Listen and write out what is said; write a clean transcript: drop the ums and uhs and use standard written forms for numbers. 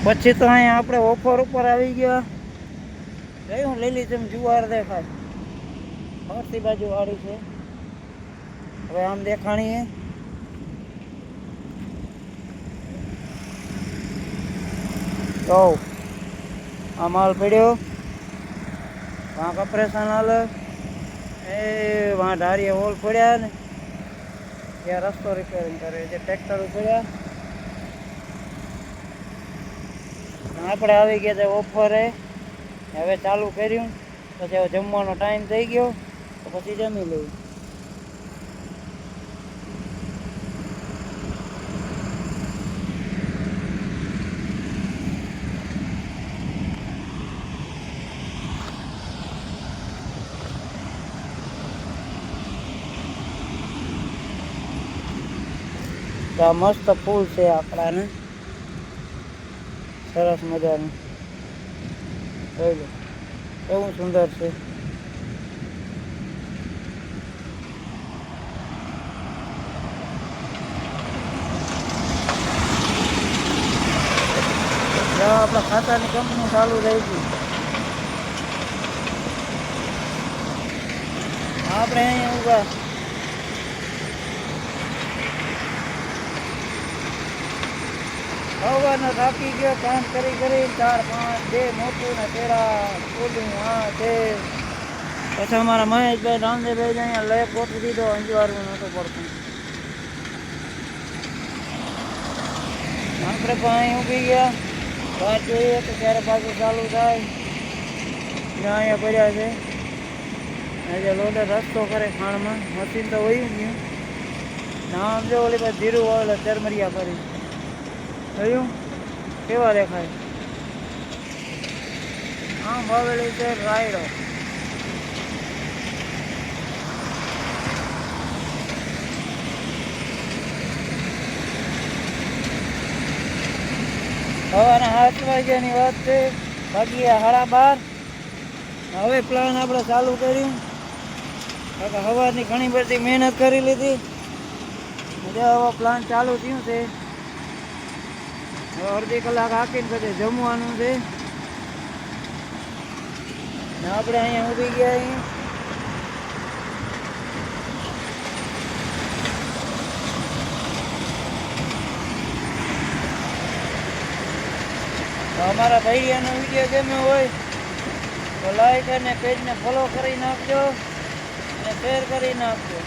પછી તો અહીંયા આપણે ઓફર ઉપર આવી ગયા. જોયું લીલીછમ જુવાર દેખાય, ફરતી બાજુ વાળી છે. હવે આમ દેખાણીએ તો આ માલ પડ્યો, વहाँ કપરેશન હાલે એ વहाँ ઢારીએ હોલ પડ્યા ને ત્યાં રસ્તો રિપેરિંગ કરે જે ટ્રેક્ટર પડ્યા. આપણે આવી ગયા છે ઓફરે, હવે ચાલુ કર્યું. પછી હવે જમવાનો ટાઈમ થઈ ગયો તો પછી જમી લઈએ. આ મસ્ત ફૂલ છે આપણાને, સરસ મજાનું. જોઈ લો કેવું સુંદર છે. આપણા ખાતાની કંપની ચાલુ થઈ ગઈ. આપણે અહીંયા ઉભા સવારનો થાકી ગયો કામ કરી 4, 5, 2 મોટું ને પેલા ઓલું હા તે. પછી અમારા મહેશભાઈ રામદેવભાઈ અહીંયા લઈ ગોઠવી દીધો, અંજવારવું નહોતું પડતું. આપણે પણ અહીં ઊભી ગયા, બહાર જોઈએ તો ત્યારે પાછું ચાલુ થાય. જ્યાં અહીંયા પડ્યા છે આજે લોડર રસ્તો કરે ખાણમાં, મશીન તો વયું ગયું. નામ જો ઓલી પાસે ધીરું વાવેલા ચરમરિયા કરી જોયું કેવા દેખાય. આમ વાવેલી છે રાયડો. સવારના 8 વાગ્યાની વાત છે, વાગ્યા 12:30. હવે પ્લાન આપણે ચાલુ કર્યું. સવારની ઘણી બધી મહેનત કરી લીધી. હવે પ્લાન ચાલુ થયું છે. હવે અડધી કલાક હાકીને પછી જમવાનું છે. આપણે અહીંયા ઊભી ગયા. અહીંયા અમારા ભાઈયાનો વિડીયો ગમ્યો હોય તો લાઈક અને પેજને ફોલો કરી નાખજો અને શેર કરી નાખજો.